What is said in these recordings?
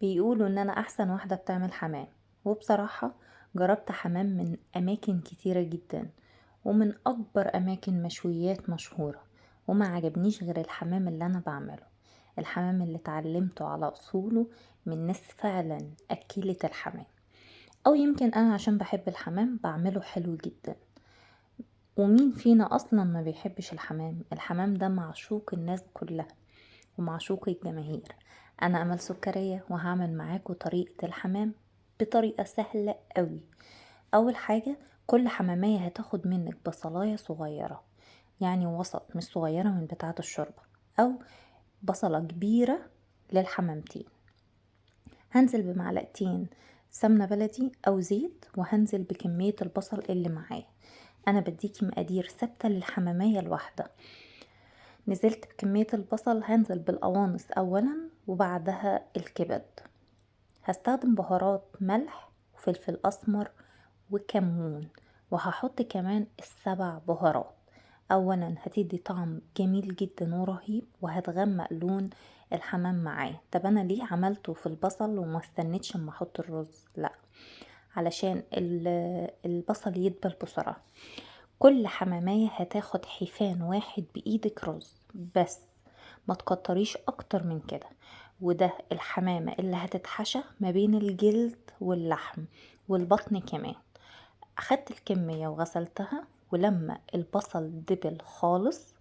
بيقولوا ان انا احسن واحدة بتعمل حمام. وبصراحة جربت حمام من اماكن كتيرة جدا، ومن اكبر اماكن مشويات مشهورة، وما عجبنيش غير الحمام اللي انا بعمله، الحمام اللي اتعلمته على اصوله من ناس فعلا اكلت الحمام. او يمكن انا عشان بحب الحمام بعمله حلو جدا. ومين فينا اصلا ما بيحبش الحمام؟ الحمام ده معشوق الناس كلها ومعشوق الجماهير. انا امل سكرية وهعمل معاكم طريقة الحمام بطريقة سهلة قوي. اول حاجة، كل حمامية هتاخد منك بصلاية صغيرة، يعني وسط، مش صغيرة من بتاعة الشوربة، او بصلة كبيرة للحمامتين. هنزل بمعلقتين سمنة بلدي او زيت، وهنزل بكمية البصل اللي معايا. انا بديكي مقادير ثابتة للحمامية الواحدة. نزلت بكمية البصل، هنزل بالقوانص اولا وبعدها الكبد. هستخدم بهارات ملح وفلفل اسمر وكمون، وهحط كمان السبع بهارات. اولا هتدي طعم جميل جدا ورهيب، وهتغمق لون الحمام معاه. طب انا ليه عملته في البصل وما استنيتش اما احط الرز؟ لا، علشان البصل يدبل بسرعة. كل حمامية هتاخد حيفان واحد بإيدك رز بس، ما تكتريش اكتر من كده. وده الحمامة اللي هتتحشى ما بين الجلد واللحم والبطن كمان. اخدت الكمية وغسلتها، ولما البصل دبل خالص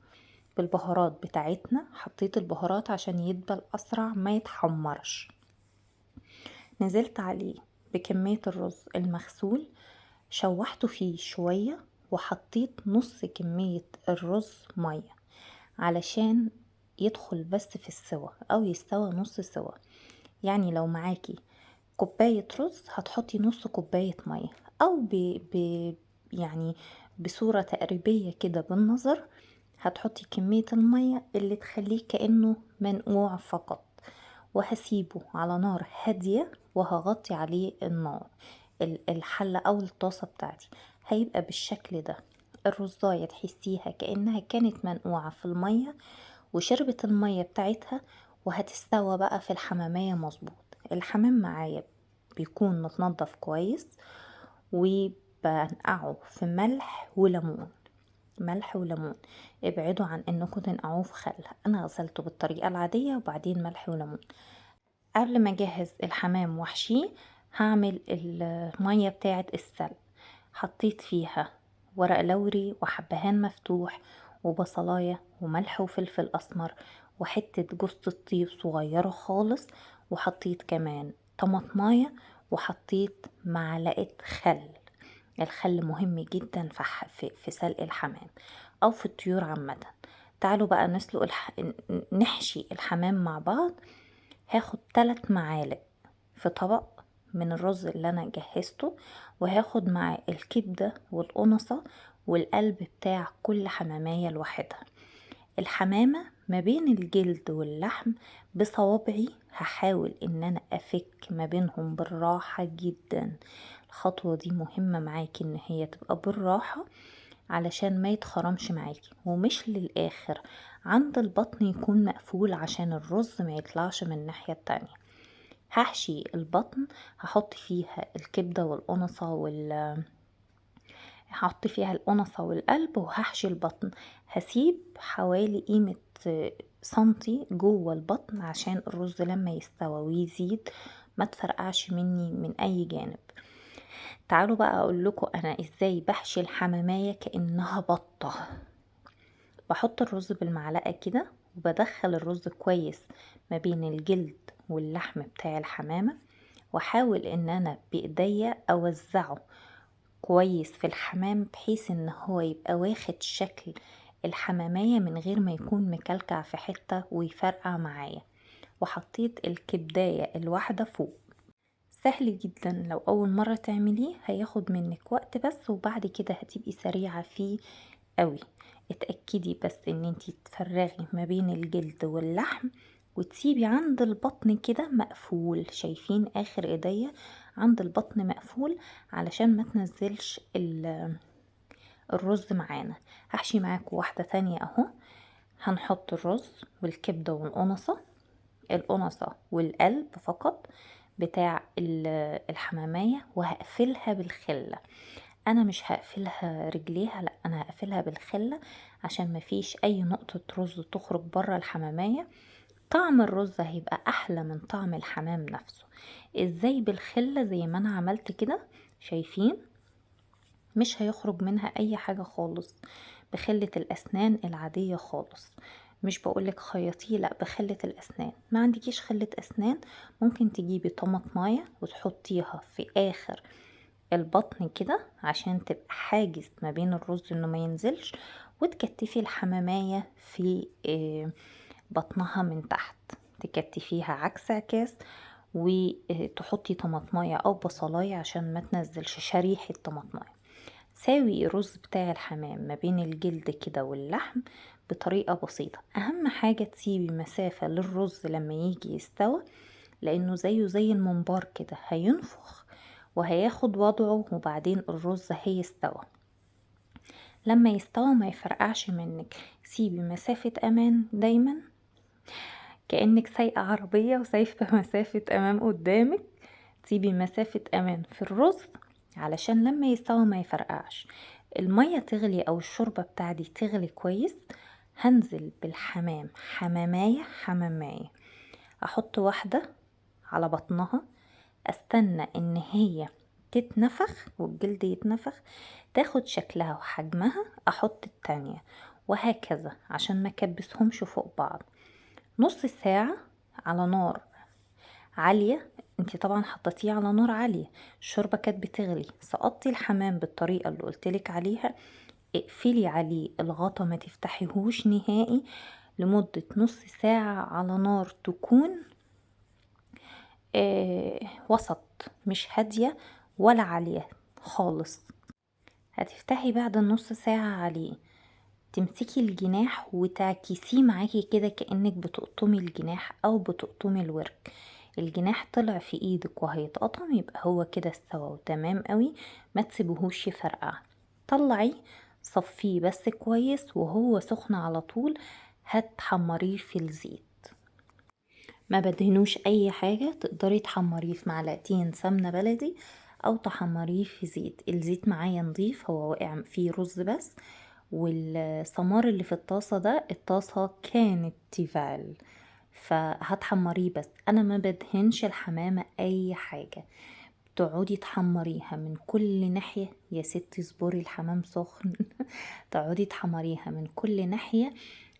بالبهارات بتاعتنا، حطيت البهارات عشان يدبل اسرع ما يتحمرش. نزلت عليه بكمية الرز المغسول، شوحته فيه شوية، وحطيت نص كمية الرز مية علشان يدخل بس في السوا او يستوى نص سوا. يعني لو معاكي كوباية رز هتحطي نص كوباية مية، او يعني بصورة تقريبية كده بالنظر هتحطي كمية المية اللي تخليه كأنه منقوع فقط. وهسيبه على نار هادية، وهغطي عليه النار، الحلة او الطاسة بتاعتي. هيبقى بالشكل ده. الرزاية تحسيها كأنها كانت منقوعة في المية وشربت المية بتاعتها، وهتستوى بقى في الحمامية مظبوط. الحمام معايا بيكون متنضف كويس، وبنقعه في ملح وليمون. ملح وليمون، ابعدوا عن انكم تنقعوه في خل. انا غسلته بالطريقة العادية وبعدين ملح وليمون. قبل ما اجهز الحمام واحشيه، هعمل المية بتاعة السلق. حطيت فيها ورق لوري وحبهان مفتوح وبصلاية وملح وفلفل اسمر وحتة جوزة الطيب صغيرة خالص، وحطيت كمان طماطماية، وحطيت معلقة خل. الخل مهم جدا في سلق الحمام او في الطيور عامة. تعالوا بقى نسلق نحشي الحمام مع بعض. هاخد 3 معالق في طبق من الرز اللي انا جهزته، وهاخد مع الكبدة والقنصة والقلب بتاع كل حمامية لوحدها. الحمامة ما بين الجلد واللحم بصوابعي، هحاول ان انا افك ما بينهم بالراحة جدا. الخطوة دي مهمة معاكي، ان هي تبقى بالراحة علشان ما يتخرمش معاكي، ومش للاخر عند البطن يكون مقفول عشان الرز ما يطلعش من الناحية التانية. هحشي البطن، هحط فيها الكبدة والقنصة هحط فيها القنصة والقلب، وهحشي البطن. هسيب حوالي قيمة سنتي جوه البطن عشان الرز لما يستوى ويزيد ما تفرقعش مني من اي جانب. تعالوا بقى اقول لكم انا ازاي بحشي الحمامية كأنها بطة. بحط الرز بالمعلقة كده، وبدخل الرز كويس ما بين الجلد واللحم بتاع الحمامة، واحاول ان انا بايديا اوزعه كويس في الحمام، بحيث ان هو يبقى واخد شكل الحمامية من غير ما يكون مكلكع في حتة ويفرقع معايا. وحطيت الكبداية الواحدة فوق. سهل جدا، لو اول مرة تعمليه هياخد منك وقت بس، وبعد كده هتبقي سريعة فيه قوي. اتأكدي بس ان انتي تفرغي ما بين الجلد واللحم، وتسيبي عند البطن كده مقفول. شايفين اخر ايديا عند البطن مقفول علشان ما تنزلش الرز معانا. هحشي معاكم واحدة تانية اهو. هنحط الرز والكبدة والقنصة القنصة والقلب فقط بتاع الحمامية، وهقفلها بالخلة. انا مش هقفلها رجليها، لا انا هقفلها بالخلة عشان مفيش اي نقطة رز تخرج برا الحمامية. طعم الرز هيبقى احلى من طعم الحمام نفسه. ازاي؟ بالخلة زي ما انا عملت كده، شايفين؟ مش هيخرج منها اي حاجة خالص، بخلة الاسنان العادية خالص. مش بقولك خياطيه، لا، بخلة الاسنان. ما عندكيش خلة اسنان، ممكن تجيبي طماطمايه وتحطيها في اخر البطن كده عشان تبقى حاجز ما بين الرز انه ما ينزلش، وتكتفي الحمامية في بطنها من تحت، تكتفيها عكس عكاس، وتحطي طماطمايه او بصلايه عشان ما تنزلش شريحة طماطمايه. ساوي الرز بتاع الحمام ما بين الجلد كده واللحم بطريقة بسيطة. اهم حاجة تسيبي مسافة للرز لما يجي يستوى، لانه زيه زي الممبار كده، هينفخ وهياخد وضعه وبعدين الرز هيستوى. لما يستوى ما يفرقعش منك، سيبي مسافة امان دايما، كأنك سايقة عربية وسايفة مسافة امان قدامك. تسيبي مسافة امان في الرز علشان لما يستوى ما يفرقعش. المية تغلي او الشوربة بتاعتي تغلي كويس، هنزل بالحمام حماماية حماماية، احط واحدة على بطنها، استنى ان هي تتنفخ والجلد يتنفخ، تاخد شكلها وحجمها، احط التانية، وهكذا عشان ما كبسهمش فوق بعض. نص ساعة على نار عالية. انتي طبعا حطيتيه على نار عالية، الشوربة كانت بتغلي، سقطتي الحمام بالطريقة اللي قلتلك عليها، اقفلي عليه الغطا، ما تفتحيهوش نهائي لمدة نص ساعة على نار تكون وسط، مش هادية ولا عالية خالص. هتفتحي بعد النص ساعة عليه، تمسكي الجناح وتعكسيه معاكي كده كأنك بتقطمي الجناح او بتقطمي الورك. الجناح طلع في ايدك وهيتقطم، يبقى هو كده استوى وتمام قوي، ما تسيبهوش يفرقع. طلعي صفيه بس كويس وهو سخن على طول، هتحمريه في الزيت، ما بدهنوش اي حاجة. تقدري تحمريه في معلقتين سمنة بلدي او تحمريه في زيت. الزيت معايا نضيف، هو واقع فيه رز بس، والسمار اللي في الطاسة ده، الطاسة كانت تيفال، فهتحمريه بس. انا ما بدهنش الحمامة اي حاجة، تقعدي تحمريها من كل ناحية. يا ستي اصبري، الحمام سخن. تقعدي تحمريها من كل ناحية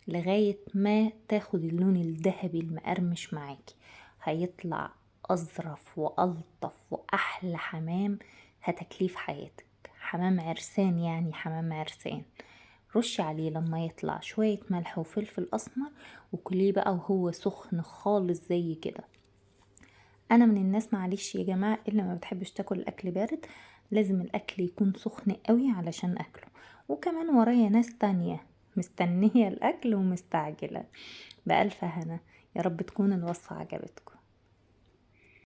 لغاية ما تاخد اللون الذهبي المقرمش معاكي، هيطلع أظرف وألطف وأحلى حمام هتاكليه في حياتك. حمام عرسان، يعني حمام عرسان. رشي عليه لما يطلع شوية ملح وفلفل أسمر، وكليه بقى وهو سخن خالص زي كده. انا من الناس معلش يا جماعة اللي ما بتحبش تاكل الاكل بارد، لازم الاكل يكون سخن قوي علشان اكله. وكمان ورايا ناس تانية مستنية الاكل ومستعجلة. بألف هنا، يا رب تكون الوصفة عجبتكم.